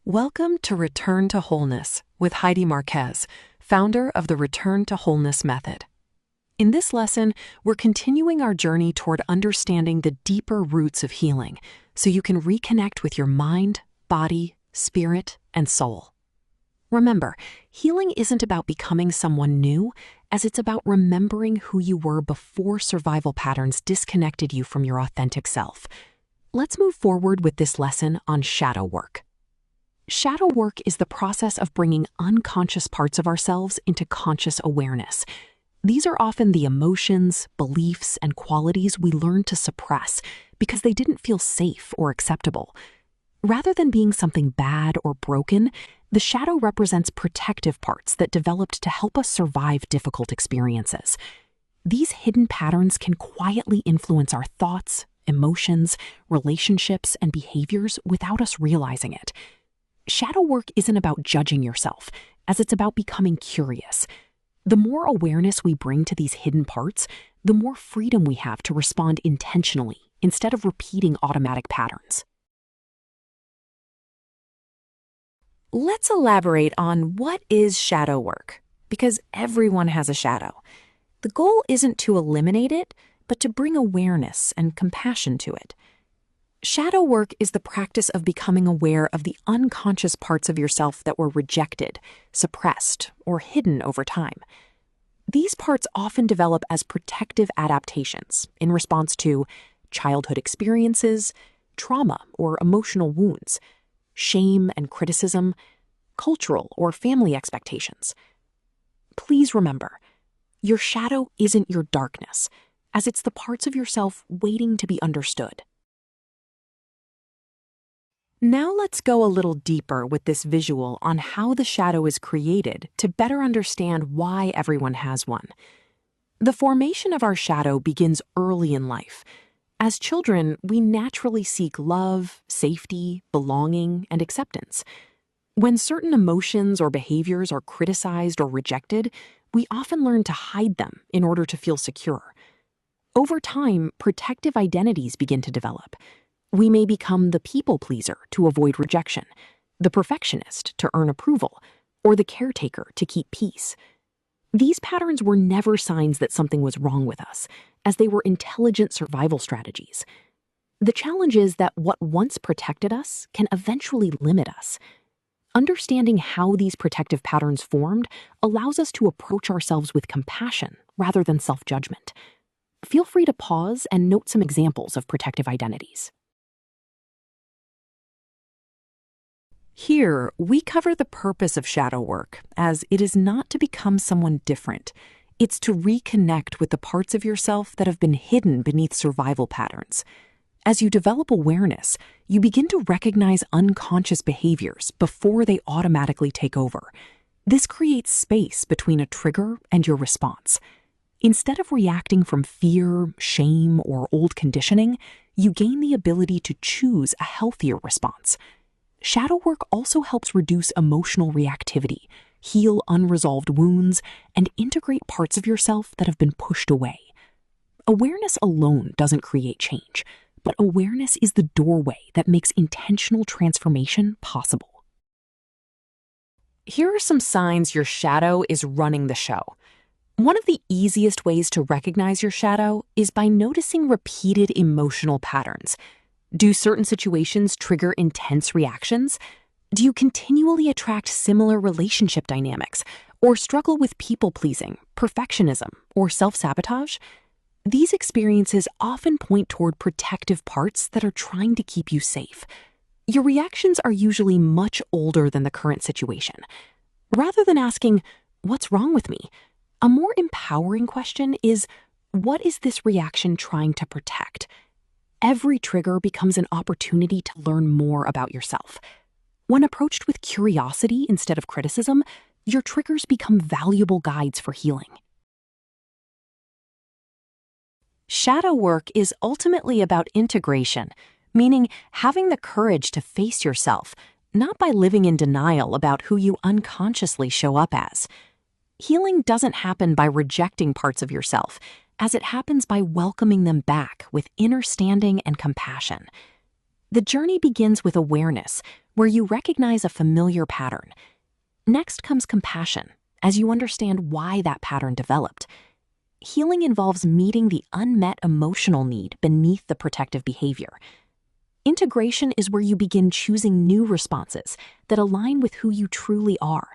Welcome to Return to Wholeness with Heidi Marquez, founder of the Return to Wholeness Method. In this lesson, we're continuing our journey toward understanding the deeper roots of healing so you can reconnect with your mind, body, spirit, and soul. Remember, healing isn't about becoming someone new, as it's about remembering who you were before survival patterns disconnected you from your authentic self. Let's move forward with this lesson on shadow work. Shadow work is the process of bringing unconscious parts of ourselves into conscious awareness. These are often the emotions, beliefs, and qualities we learned to suppress because they didn't feel safe or acceptable. Rather than being something bad or broken, the shadow represents protective parts that developed to help us survive difficult experiences. These hidden patterns can quietly influence our thoughts, emotions, relationships, and behaviors without us realizing it. Shadow work isn't about judging yourself, as it's about becoming curious. The more awareness we bring to these hidden parts, the more freedom we have to respond intentionally instead of repeating automatic patterns. Let's elaborate on what is shadow work, because everyone has a shadow. The goal isn't to eliminate it, but to bring awareness and compassion to it. Shadow work is the practice of becoming aware of the unconscious parts of yourself that were rejected, suppressed, or hidden over time. These parts often develop as protective adaptations in response to childhood experiences, trauma or emotional wounds, shame and criticism, cultural or family expectations. Please remember, your shadow isn't your darkness, as it's the parts of yourself waiting to be understood. Now let's go a little deeper with this visual on how the shadow is created to better understand why everyone has one. The formation of our shadow begins early in life. As children, we naturally seek love, safety, belonging, and acceptance. When certain emotions or behaviors are criticized or rejected, we often learn to hide them in order to feel secure. Over time, protective identities begin to develop. We may become the people pleaser to avoid rejection, the perfectionist to earn approval, or the caretaker to keep peace. These patterns were never signs that something was wrong with us, as they were intelligent survival strategies. The challenge is that what once protected us can eventually limit us. Understanding how these protective patterns formed allows us to approach ourselves with compassion rather than self-judgment. Feel free to pause and note some examples of protective identities. Here, we cover the purpose of shadow work, as it is not to become someone different. It's to reconnect with the parts of yourself that have been hidden beneath survival patterns. As you develop awareness, you begin to recognize unconscious behaviors before they automatically take over. This creates space between a trigger and your response. Instead of reacting from fear, shame, or old conditioning, you gain the ability to choose a healthier response. Shadow work also helps reduce emotional reactivity, heal unresolved wounds, and integrate parts of yourself that have been pushed away. Awareness alone doesn't create change, but awareness is the doorway that makes intentional transformation possible. Here are some signs your shadow is running the show. One of the easiest ways to recognize your shadow is by noticing repeated emotional patterns. Do certain situations trigger intense reactions? Do you continually attract similar relationship dynamics or struggle with people-pleasing, perfectionism, or self-sabotage? These experiences often point toward protective parts that are trying to keep you safe. Your reactions are usually much older than the current situation. Rather than asking, "What's wrong with me?" a more empowering question is, "What is this reaction trying to protect?" Every trigger becomes an opportunity to learn more about yourself. When approached with curiosity instead of criticism, your triggers become valuable guides for healing. Shadow work is ultimately about integration, meaning having the courage to face yourself, not by living in denial about who you unconsciously show up as. Healing doesn't happen by rejecting parts of yourself, as it happens by welcoming them back with understanding and compassion. The journey begins with awareness, where you recognize a familiar pattern. Next comes compassion, as you understand why that pattern developed. Healing involves meeting the unmet emotional need beneath the protective behavior. Integration is where you begin choosing new responses that align with who you truly are.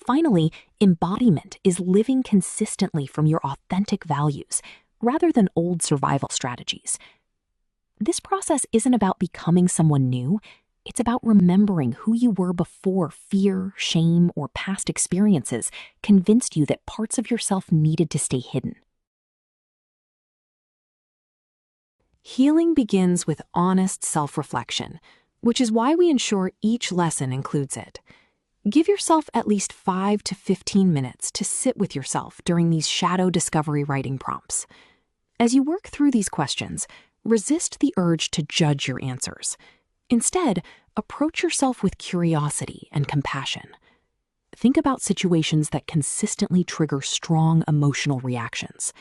Finally, embodiment is living consistently from your authentic values, rather than old survival strategies. This process isn't about becoming someone new. It's about remembering who you were before fear, shame, or past experiences convinced you that parts of yourself needed to stay hidden. Healing begins with honest self-reflection, which is why we ensure each lesson includes it. Give yourself at least 5 to 15 minutes to sit with yourself during these shadow discovery writing prompts. As you work through these questions, resist the urge to judge your answers. Instead, approach yourself with curiosity and compassion. Think about situations that consistently trigger strong emotional reactions.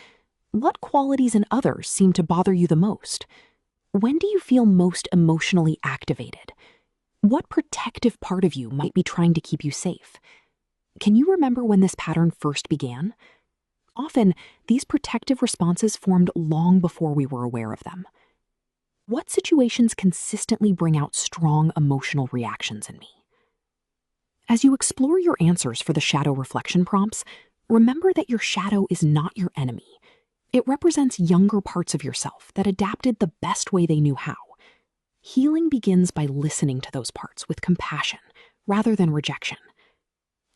What qualities in others seem to bother you the most? When do you feel most emotionally activated? What protective part of you might be trying to keep you safe? Can you remember when this pattern first began? Often, these protective responses formed long before we were aware of them. What situations consistently bring out strong emotional reactions in me? As you explore your answers for the shadow reflection prompts, remember that your shadow is not your enemy. It represents younger parts of yourself that adapted the best way they knew how. Healing begins by listening to those parts with compassion rather than rejection.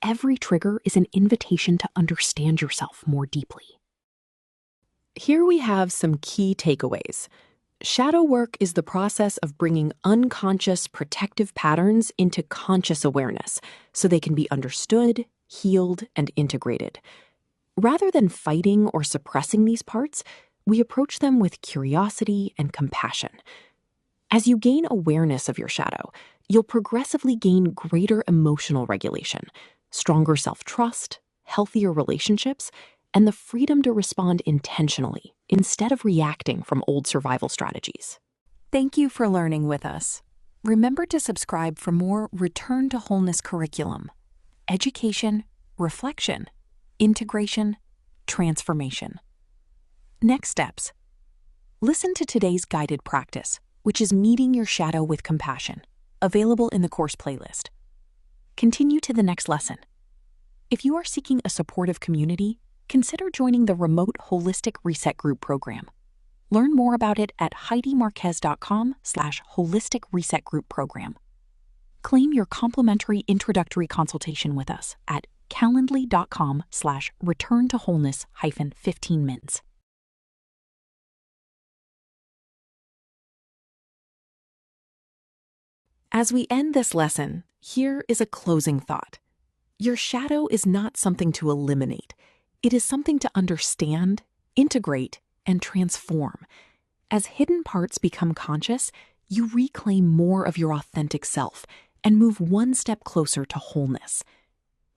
Every trigger is an invitation to understand yourself more deeply. Here we have some key takeaways. Shadow work is the process of bringing unconscious protective patterns into conscious awareness so they can be understood, healed, and integrated. Rather than fighting or suppressing these parts, we approach them with curiosity and compassion. As you gain awareness of your shadow, you'll progressively gain greater emotional regulation, stronger self-trust, healthier relationships, and the freedom to respond intentionally instead of reacting from old survival strategies. Thank you for learning with us. Remember to subscribe for more Return to Wholeness curriculum, education, reflection, integration, transformation. Next steps. Listen to today's guided practice, which is meeting your shadow with compassion, available in the course playlist. Continue to the next lesson. If you are seeking a supportive community, consider joining the remote Holistic Reset Group program. Learn more about it at HeidiMarquez.com/Holistic Reset Group program. Claim your complimentary introductory consultation with us at calendly.com/return to wholeness-15 mins. As we end this lesson, here is a closing thought. Your shadow is not something to eliminate. It is something to understand, integrate, and transform. As hidden parts become conscious, you reclaim more of your authentic self and move one step closer to wholeness.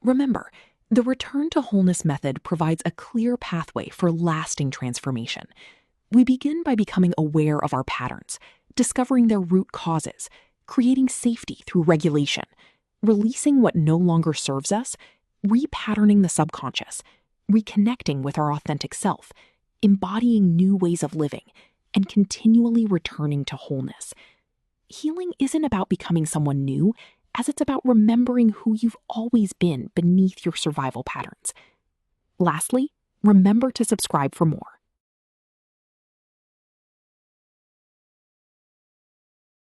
Remember, the Return to Wholeness method provides a clear pathway for lasting transformation. We begin by becoming aware of our patterns, discovering their root causes, creating safety through regulation, releasing what no longer serves us, repatterning the subconscious, reconnecting with our authentic self, embodying new ways of living, and continually returning to wholeness. Healing isn't about becoming someone new, as it's about remembering who you've always been beneath your survival patterns. Lastly, remember to subscribe for more.